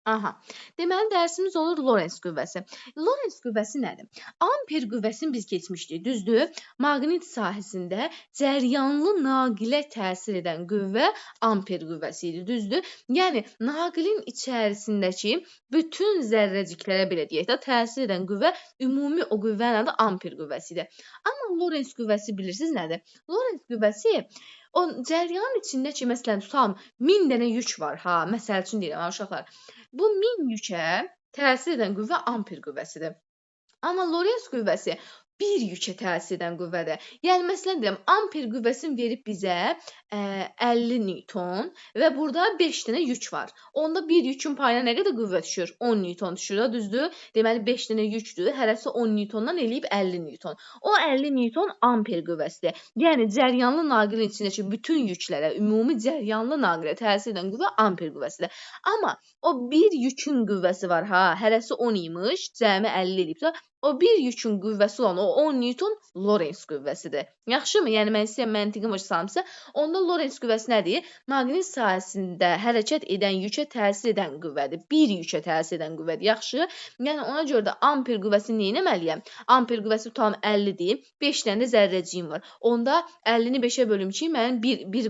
Aha. Deməli dərsimiz olur Lorentz qüvvəsi. Lorentz qüvvəsi nədir? Amper qüvvəsini biz keçmişdik, düzdür? Maqnit sahəsində cəryanlı naqilə təsir edən qüvvə amper qüvvəsi idi, düzdür? Yəni naqilin içərisindəki bütün zərrəciklərə belə deyək də təsir edən qüvvə ümumi o qüvvənin adı amper qüvvəsidir. Amma Lorentz qüvvəsi bilirsiniz nədir? Lorentz qüvvəsi o cəryanın içindəki məsələn tutalım 1000 dənə yük var ha, məsəl üçün deyirəm ha uşaqlar. Bu 1000 yükə təsir edən qüvvə amper qüvvəsidir. Amma Lorentz qüvvəsi bir yükə təsir edən qüvvədir. Yəni məsələn deyirəm, amper qüvvəsini verib bizə 50 Newton və burada 5 dənə yük var. Onda bir yükün payına nə qədər qüvvə düşür? 10 Newton düşür, düzdür? Deməli 5 dənə yükdür. Hərəsi 10 Newtondan eləyib 50 Newton. O 50 Newton amper qüvvəsidir. Yəni cəryanlı naqilin içindəki bütün yüklərə, ümumi cəryanlı naqilə təsir edən qüvvə amper qüvvəsidir. Amma o bir yükün qüvvəsi var ha, hərəsi 10 imiş, cəmi 50 eləyibsə, o bir yükün qüvvəsi olan o 10 Newton Lorentz qüvvəsidir. Yaxşımı? Yəni mən sizə məntiqi başa salmışam. Onda Lorentz qüvvəsi nədir? Maqnit sahəsində hərəkət edən yükə təsir edən qüvvədir. Bir yükə təsir edən qüvvədir. Yaxşı? Yəni ona görə də amper qüvvəsini nə etməliyəm? Amper qüvvəsi tutalım 50-dir. 5 dənə də zərrəciyim var. Onda 50-ni 5-ə bölüm ki, mənim bir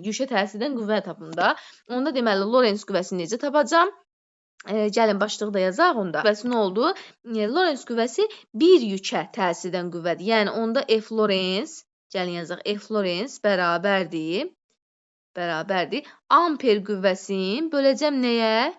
yükə təsir edən qüvvə tapım da. Onda deməli Lorentz qüvvəsini necə tapacam? Gəlin başlığı da yazaq onda. Qüvvəsi nə oldu? Lorentz qüvvəsi bir yükə təsir edən qüvvədir. Yəni onda F Lorentz, gəlin yazaq, F Lorentz bərabərdir amper qüvvəsini böləcəm nəyə?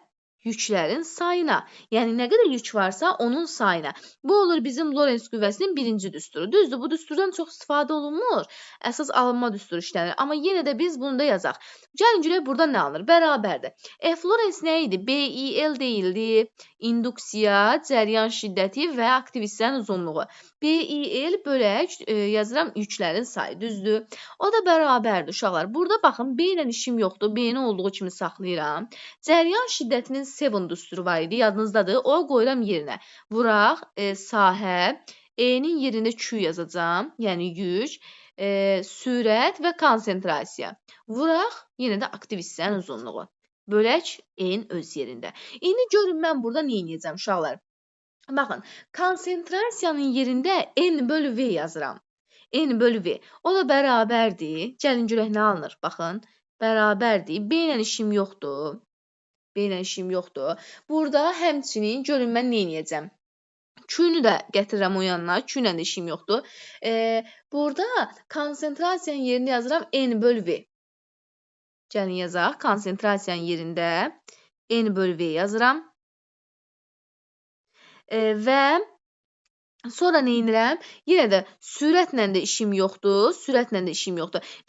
Yüklərin sayına. Yəni nə qədər yük varsa onun sayına. Bu olur bizim Lorentz qüvvəsinin birinci düsturu. Düzdür, bu düsturdan çox istifadə olunmur. Əsas alınma düsturu işlənir. Amma yenə də biz bunu da yazaq. Gəlin görək burada nə alınır? Bərabərdir. F Lorentz nə idi? BIL deyildi. İnduksiya, cəryan şiddəti və aktiv hissənin uzunluğu. BIL bölək yazıram yüklərin sayı. Düzdür? O da bərabərdir uşaqlar. Burada baxın B ilə işim yoxdur. B-ni olduğu kimi saxlayıram. Cəryan şiddətinin 7 düsturu var idi. Yadınızdadır. O qoyuram yerinə. Vuraq sahə. E-nin yerində Q yazacağam. Yəni yük, sürət və konsentrasiya. Vuraq yenə də aktiv hissənin uzunluğu. Bölək E-nin öz yerində. İndi görün mən burada nə edəcəm uşaqlar? Baxın, konsentrasiyanın yerində N bölü V yazıram. N bölü V. O da bərabərdir. Gəlin görək nə alınır? Baxın, bərabərdir. B ilə işim yoxdur. Burada həmçinin görün mən nə edəcəm? Q-nü də gətirirəm o yanına. Q ilə də işim yoxdur. Burada konsentrasiyanın yerində yazıram N bölü V. Gəlin yazaq. Konsentrasiyanın yerində N bölü V yazıram. Və sonra nə edirəm? Yenə də sürətlə də işim yoxdur.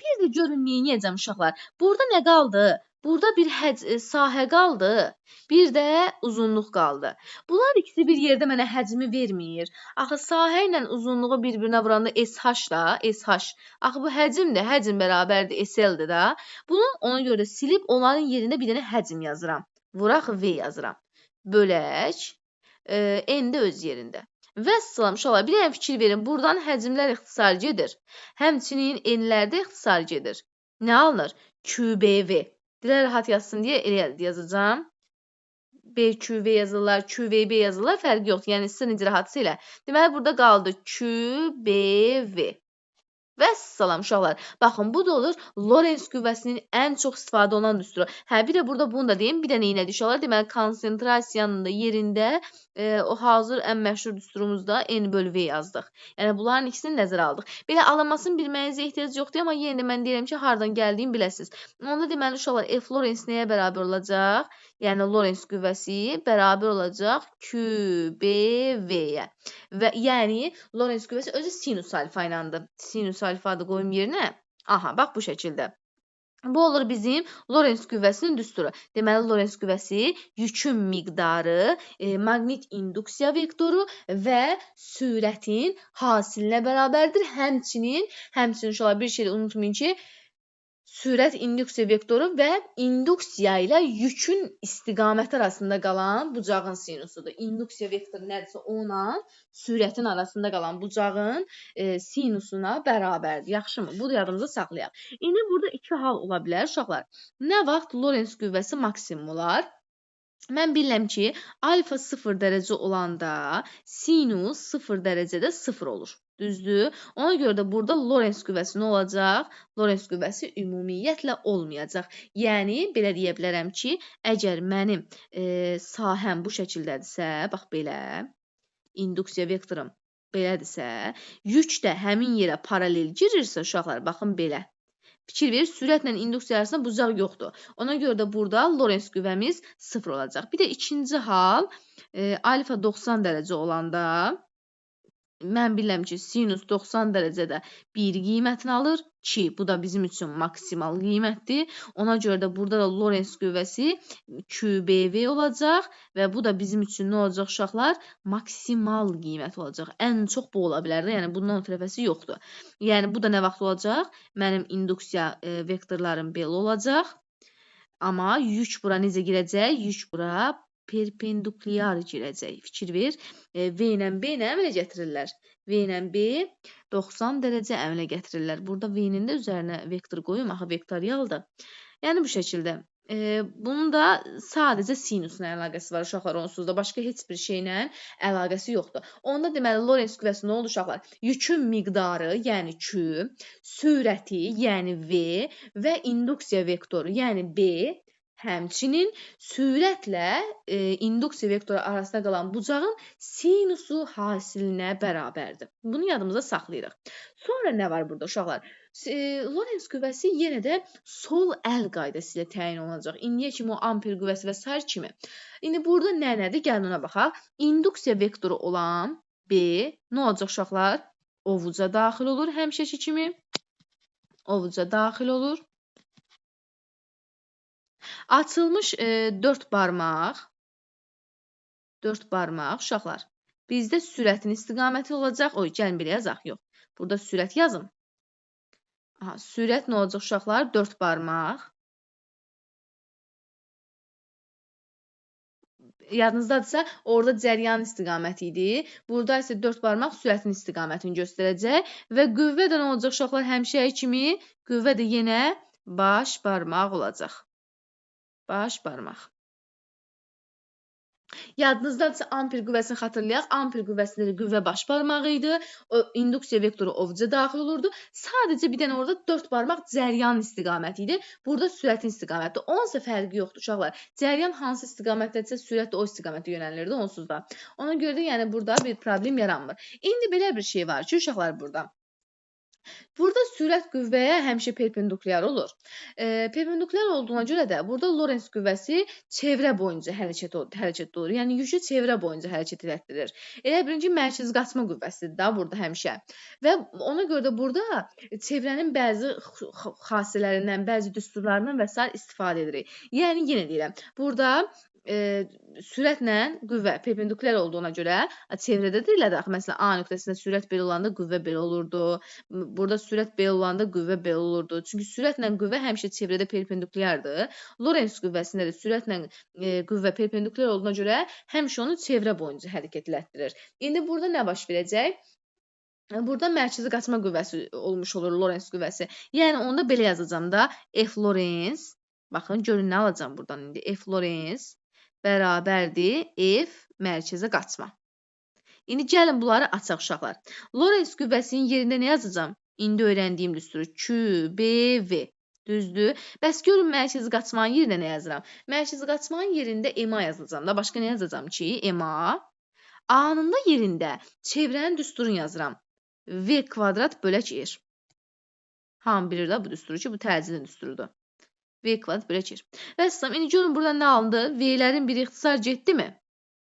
Bir də görün nə edəcəm uşaqlar? Burada nə qaldı? Burada bir sahə qaldı, bir də uzunluq qaldı. Bunlar ikisi bir yerdə mənə həcmi vermir. Axı sahə ilə uzunluğu bir-birinə vuranda SH da, SH. Axı bu həcmdir, həcm bərabərdir SL-dir da. Bunu ona görə silib onların yerində bir dənə həcm yazıram. Vuraq V yazıram. Bölək, N də öz yerində. Vəssalam uşaqlar, bir dənə fikir verin. Buradan həcmlər ixtisar gedir. Həmçinin N-lər də ixtisar gedir. Nə alınır? QBV. Dilə rahat yazsın deyə elə yazacağam. BQV yazırlar, QVB yazırlar, fərqi yoxdur. Yəni sizə necə rahatsa elə. Deməli burada qaldı QBV. Vəssalam uşaqlar. Baxın, bu da olur Lorentz qüvvəsinin ən çox istifadə olunan düsturu. Bir də burada bunu da deyim. Bir də neyinədir uşaqlar? Deməli, konsentrasiyanın da yerində o hazır ən məşhur düsturumuzda N bölü V yazdıq. Yəni, bunların ikisini nəzərə aldıq. Belə alınmasını bilməyinizə ehtiyac yoxdur, amma yenə də mən deyirəm ki, hardan gəldiyini biləsiniz. Onda deməli, uşaqlar, F Lorentz nəyə bərabər olacaq? Yəni, Lorentz qüvvəsi bərabər olacaq QBV-yə. Və yəni, Lorentz qüvvəsi özü sinus alfa iləndir. Sinus alfa da qoyum yerinə. Aha, bax bu şəkildə. Bu olur bizim Lorentz qüvvəsinin düsturu. Deməli, Lorentz qüvvəsi yükün miqdarı, maqnit induksiya vektoru və sürətin hasilinə bərabərdir. Həmçinin uşaqlar bir şey də unutmayın ki, sürət induksiya vektoru və induksiya ilə yükün istiqaməti arasında qalan bucağın sinusudur. İnduksiya vektoru nədirsə ona sürətin arasında qalan bucağın sinusuna bərabərdir. Yaxşımı? Bu da yadımızda saxlayaq. İndi burada iki hal ola bilər uşaqlar. Nə vaxt Lorentz qüvvəsi maksimum olar? Mən bilirəm ki, alfa 0 dərəcə olanda sinus 0 dərəcədə 0 olur. Düzdür? Ona görə də burada Lorentz qüvvəsi nə olacaq? Lorentz qüvvəsi ümumiyyətlə olmayacaq. Yəni, belə deyə bilərəm ki, əgər mənim sahəm bu şəkildədirsə, bax belə, induksiya vektorum belədirsə, yük də həmin yerə paralel girirsə, uşaqlar, baxın belə. Fikir verir, sürətlə induksiya arasında bucaq yoxdur. Ona görə də burada Lorentz qüvvəmiz 0 olacaq. Bir də ikinci hal, alfa 90 dərəcə olanda, mən bilirəm ki, sinus 90 dərəcədə 1 qiymətini alır ki, bu da bizim üçün maksimal qiymətdir. Ona görə də burada da Lorentz qüvvəsi QBV olacaq və bu da bizim üçün nə olacaq uşaqlar? Maksimal qiymət olacaq. Ən çox bu ola bilər də, yəni bundan ötürəfəsi yoxdur. Yəni bu da nə vaxt olacaq? Mənim induksiya vektorlarım belə olacaq. Amma yük bura necə girəcək? Yük bura perpendikulyar girəcək. Fikir ver. V ilə B nə əmələ gətirirlər? V ilə B 90 dərəcə əmələ gətirirlər. Burada V-nin də üzərinə vektor qoyum. Axı vektorialdır. Yəni bu şəkildə. Bunun da sadəcə sinusla əlaqəsi var uşaqlar, onsuz da başqa heç bir şeylə əlaqəsi yoxdur. Onda deməli Lorentz qüvvəsi nə oldu uşaqlar? Yükün miqdarı, yəni Q, sürəti, yəni V və induksiya vektoru, yəni B, həmçinin sürətlə induksiya vektoru arasında qalan bucağın sinusu hasilinə bərabərdir. Bunu yadımıza saxlayırıq. Sonra nə var burada uşaqlar? Lorentz qüvvəsi yenə də sol əl qaydası ilə təyin olunacaq. İndiyə kimi o amper qüvvəsi və sair kimi. İndi burada nədir? Gəlin ona baxaq. İnduksiya vektoru olan B nə olacaq uşaqlar? Ovuca daxil olur həmişəki kimi. Ovuca daxil olur. Açılmış 4 barmaq uşaqlar. Bizdə sürətin istiqaməti olacaq. Oy, gəlin belə yazaq. Yox. Burada sürət yazım. Sürət nə olacaq uşaqlar? 4 barmaq. Yadınızdadırsa, orada cəryan istiqaməti idi. Burada isə 4 barmaq sürətin istiqamətini göstərəcək. Və qüvvə də nə olacaq uşaqlar? Həmişəki kimi qüvvə də yenə baş barmaq olacaq. Baş barmaq. Yadınızdadırsa amper qüvvəsini xatırlayaq. Amper qüvvəsində qüvvə baş barmağı idi. O induksiya vektoru ovuca daxil olurdu. Sadəcə bir dənə orada 4 barmaq cəryan istiqaməti idi. Burada sürətin istiqaməti. Onsa fərqi yoxdur uşaqlar. Cəryan hansı istiqamətdədirsə sürət də o istiqamətə yönəlirdi onsuz da. Ona görə də yəni burada bir problem yaranmır. İndi belə bir şey var ki, uşaqlar burada. Burada sürət qüvvəyə həmişə perpendikulyar olur. Perpendikulyar olduğuna görə də burada Lorentz qüvvəsi çevrə boyunca hərəkət olur. Yəni yükü çevrə boyunca hərəkət etdirir. Elə birinci mərkəzi qaçma qüvvəsidir da burada həmişə. Və ona görə də burada çevrənin bəzi xassələrindən, bəzi düsturlarından və s. istifadə edirik. Yəni yenə deyirəm, burada sürətlə qüvvə perpendikulyar olduğuna görə çevrədə deyirlər axı məsələn A nöqtəsində sürət belə olanda qüvvə belə olurdu. Burada sürət belə olanda qüvvə belə olurdu. Çünki sürətlə qüvvə həmişə çevrədə perpendikulyardır. Lorentz qüvvəsində də sürətlə qüvvə perpendikulyar olduğuna görə həmişə onu çevrə boyunca hərəkət etdirir. İndi burada nə baş verəcək? Burada mərkəzi qaçma qüvvəsi olmuş olur Lorentz qüvvəsi. Yəni onda belə yazacağam da F Lorentz. Baxın görün nə alacağam buradan indi. F Lorentz bərabərdir F mərkəzə qaçma. İndi gəlin bunları açaq uşaqlar. Lorentz qüvvəsinin yerində nə yazacağam? İndi öyrəndiyim düsturu QBV. Düzdür? Bəs görün mərkəzi qaçmanın yerində nə yazıram? Mərkəzi qaçmanın yerində MA yazacağam da. Başqa nə yazacağam ki? MA. A-nın da yerində çevrənin düsturunu yazıram. V kvadrat bölək R. Hamı bilir də bu düsturu ki, bu təcilin düsturudur. V kvadrat bölək R. Vəssalam, indi görün burada nə alındı? V-lərin bir ixtisar getdimi?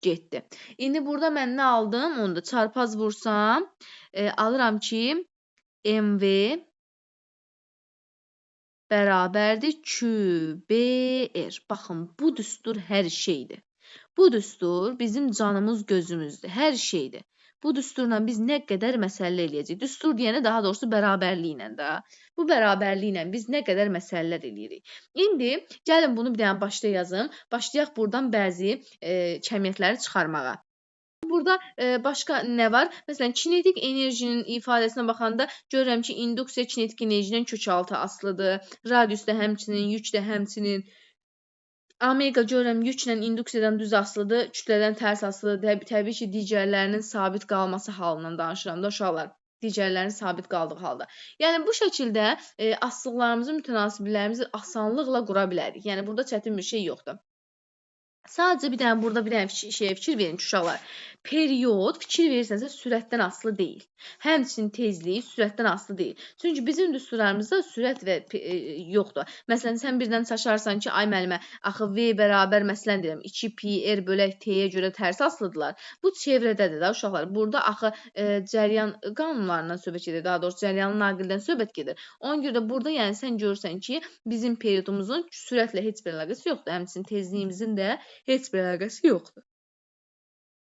Getdi. İndi burada mən nə aldım? Onu da çarpaz vursam, alıram ki, MV bərabərdir QBR. Baxın, bu düstur hər şeydir. Bu düstur bizim canımız gözümüzdür. Hər şeydir. Bu düsturla biz nə qədər məsələ eləyəcəyik? Düstur deyənə daha doğrusu bərabərliklə də. Bu bərabərliklə biz nə qədər məsələlər eləyirik. İndi gəlin bunu bir dənə başda yazım. Başlayaq buradan bəzi kəmiyyətləri çıxarmağa. Burada başqa nə var? Məsələn, kinetik enerjinin ifadəsinə baxanda görürəm ki, induksiya kinetik enerjidən kökaltı asılıdır. Radius da həmçinin, yük də həmçinin. Omega görürəm yüklə induksiyadan düz asılıdır, kütlədən tərs asılıdır. Təbii ki, digərlərinin sabit qalması halından danışıram da uşaqlar. Digərlərinin sabit qaldığı halda. Yəni bu şəkildə asılıqlarımızı, mütənasibliklərimizi asanlıqla qura bilərik. Yəni burada çətin bir şey yoxdur. Sadəcə burada bir dənə şeyə fikir verin ki, uşaqlar. Period fikir verirsənsə sürətdən asılı deyil. Həmçinin tezliyi sürətdən asılı deyil. Çünki bizim düsturlarımızda sürət yoxdur. Məsələn, sən birdən çaşarsan ki, ay müəllimə, axı V bərabər məsələn deyirəm 2pi r bölək t-yə görə tərs asılıdırlar. Bu çevrədədir da uşaqlar. Burada axı cəryan qanunlarından söhbət gedir. Daha doğrusu cəryanın naqildən söhbət gedir. Ona görə də burada yəni sən görürsən ki, bizim periodumuzun sürətlə heç bir əlaqəsi yoxdur. Həmçinin tezliyimizin də heç bir əlaqəsi yoxdur.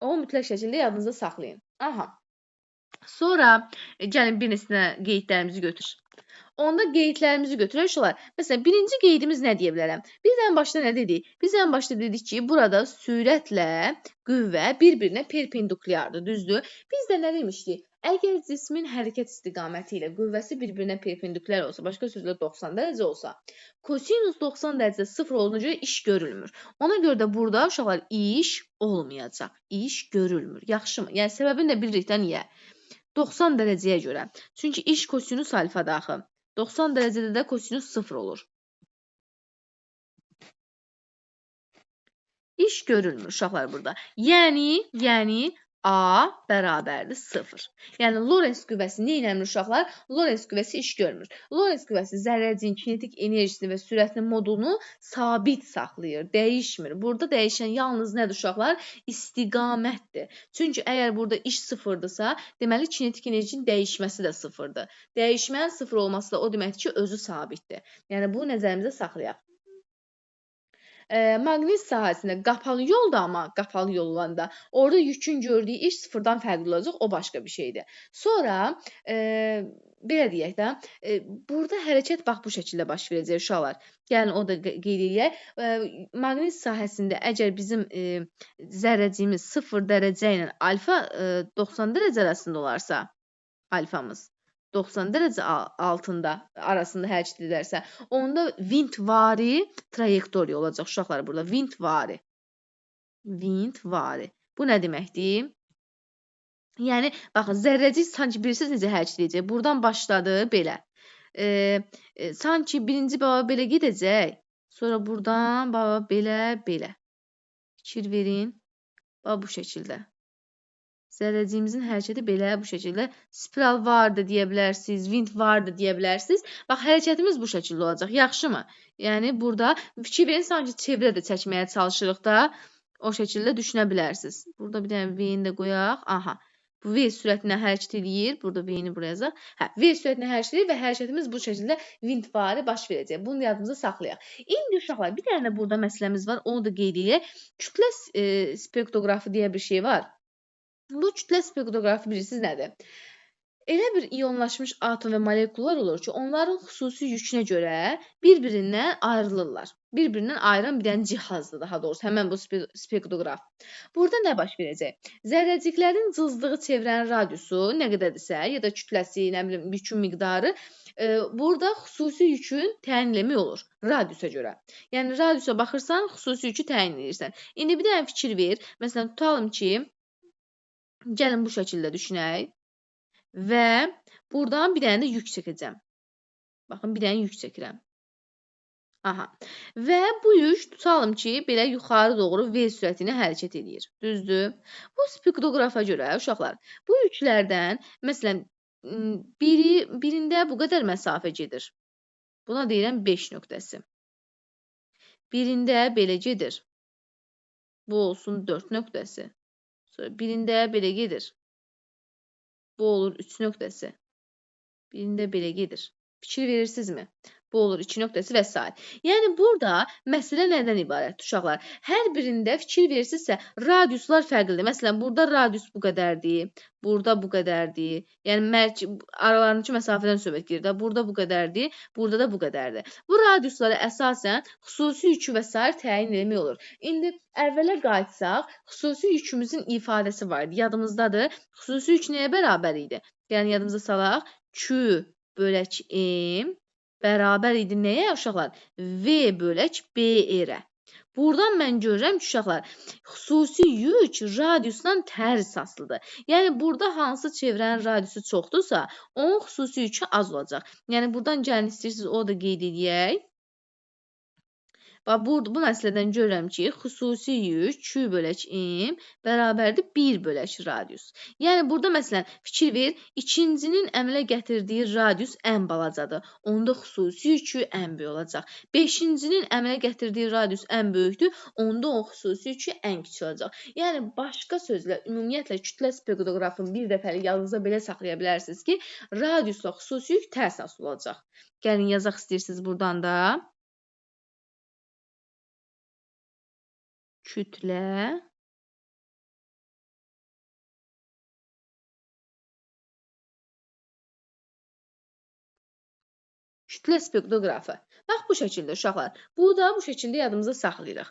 O mütləq şəkildə yadınızda saxlayın. Aha. Sonra gəlin bir neçə qeydlərimizi götürək. Onda qeydlərimizi götürək uşaqlar. Məsələn, birinci qeydimiz nə deyə bilərəm? Biz ən başda nə dedik? Biz ən başda dedik ki, burada sürətlə qüvvə bir-birinə perpendikulyardır, düzdür? Biz də nə demişdik? Əgər cismin hərəkət istiqaməti ilə qüvvəsi bir-birinə perpendikulyar olsa, başqa sözlə 90 dərəcə olsa, kosinus 90 dərəcə 0 olduğuna görə iş görülmür. Ona görə də burada uşaqlar iş olmayacaq. İş görülmür. Yaxşımı? Yəni səbəbini də bilirik də niyə? 90 dərəcəyə görə. Çünki iş kosinus alfa daxı. 90 dərəcədə də kosinus 0 olur. İş görülmür uşaqlar burada. Yəni A bərabərdir 0. Yəni Lorentz qüvvəsi nə eləmir uşaqlar? Lorentz qüvvəsi iş görmür. Lorentz qüvvəsi zərrəciyin kinetik enerjisini və sürətinin modulunu sabit saxlayır, dəyişmir. Burada dəyişən yalnız nədir uşaqlar? İstiqamətdir. Çünki əgər burada iş 0-dırsa, deməli kinetik enerjinin dəyişməsi də 0-dır. Dəyişmənin 0 olması da o deməkdir ki, özü sabitdir. Yəni bu nəzərimizdə saxlayaq. Maqnit sahəsində qapalı yolda, amma qapalı yol olanda orada yükün gördüyü iş sıfırdan fərqli olacaq, o başqa bir şeydir. Sonra belə deyək də, burada hərəkət bax bu şəkildə baş verəcək uşaqlar. Gəlin o da qeyd edək. Maqnit sahəsində əgər bizim zərrəciyimiz 0 dərəcə ilə alfa 90 dərəcə arasında olarsa, alfamız 90 dərəcə arasında hərəkət edərsə, onda vintvari trayektoriya olacaq uşaqlar burada. Vintvari. Bu nə deməkdir? Yəni, baxın, zərrəcik sanki bilirsiniz necə hərəkət edəcək. Buradan başladı belə. Sanki birinci baba belə gedəcək. Sonra buradan baba belə. Fikir verin. Bu şəkildə. Zərrəciyimizin hərəkəti belə bu şəkildə spiral vardı deyə bilərsiniz, vint vardı deyə bilərsiniz. Bax, hərəkətimiz bu şəkildə olacaq. Yaxşımı? Yəni, burada fikir verin, sanki çevrə də çəkməyə çalışırıq da o şəkildə düşünə bilərsiniz. Burada bir dənə V-ni də qoyaq. Aha. Bu V sürətinə hərəkət edir. Burada V-ni buraya yazaq. V sürətinə hərəkət edir və hərəkətimiz bu şəkildə vintvari baş verəcək. Bunu yadımıza saxlayaq. İndi uşaqlar, bir dənə burada məsələmiz var. Onu da qeyd edək. Kütlə spektroqrafı deyə bir şey var. Bu kütlə spektroqrafı bilirsiniz nədir? Elə bir iyonlaşmış atom və molekullar olur ki, onların xüsusi yükünə görə bir-birindən ayrılırlar. Bir-birindən ayıran bir dənə cihazdır daha doğrusu, həmən bu spektroqraf. Burada nə baş verəcək? Zərrəciklərin cızdığı çevrənin radiusu nə qədərdirsə, ya da kütləsi, nə bilim, yükün miqdarı burada xüsusi yükün təyin eləmək olur radiusa görə. Yəni radiusa baxırsan, xüsusi yükü təyin edirsən. İndi bir dənə fikir ver. Məsələn, tutalım ki, gəlin bu şəkildə düşünək və buradan bir dənə də yük çəkəcəm. Baxın, bir dənə yük çəkirəm. Aha. Və bu yük tutalım ki, belə yuxarı doğru V sürəti ilə hərəkət edir. Düzdür? Bu spektroqrafa görə uşaqlar, bu yüklərdən, məsələn, birində bu qədər məsafə gedir. Buna deyirəm 5 nöqtəsi. Birində belə gedir. Bu olsun 4 nöqtəsi. Sonra birində belə gedir. Bu olur 3 nöqtəsi. Birində belə gedir. Fikir verirsinizmi? Bu olur 2 nöqtəsi və s. Yəni, burada məsələ nədən ibarət uşaqlar? Hər birində fikir verirsinizsə, radiuslar fərqlidir. Məsələn, burada radius bu qədərdir, burada bu qədərdir. Yəni, aralarındakı məsafədən söhbət gedir. Burada bu qədərdir, burada da bu qədərdir. Bu radiuslara əsasən xüsusi yükü və s. təyin eləmək olur. İndi əvvələ qayıtsaq, xüsusi yükümüzün ifadəsi var idi. Yadımızdadır. Xüsusi yük nəyə bərabər idi? Yəni, yadımıza salaq. Q bölək M bərabər idi nəyə uşaqlar? V bölək BR-ə. Buradan mən görürəm ki, uşaqlar, xüsusi yük radiusdan tərs asılıdır. Yəni, burada hansı çevrənin radiusu çoxdursa, onun xüsusi yükü az olacaq. Yəni, buradan gəlin istəyirsiniz, o da qeyd edək. Bax, bu məsələdən görürəm ki, xüsusi yük Q bölək M bərabərdir 1 bölək radius. Yəni, burada məsələn, fikir ver, ikincinin əmələ gətirdiyi radius ən balacadır. Onda xüsusi yükü ən böyük olacaq. Beşincinin əmələ gətirdiyi radius ən böyükdür. Onda o xüsusi yükü ən kiçik olacaq. Yəni, başqa sözlə, ümumiyyətlə, kütlə spektroqrafını bir dəfəlik yadınızda belə saxlaya bilərsiniz ki, radiusla xüsusi yük tərs asılı olacaq. Gəlin, yazaq istəyirsiniz buradan da. Kütlə spektroqrafı. Bax, bu şəkildə uşaqlar. Bu da bu şəkildə yadımıza saxlayırıq.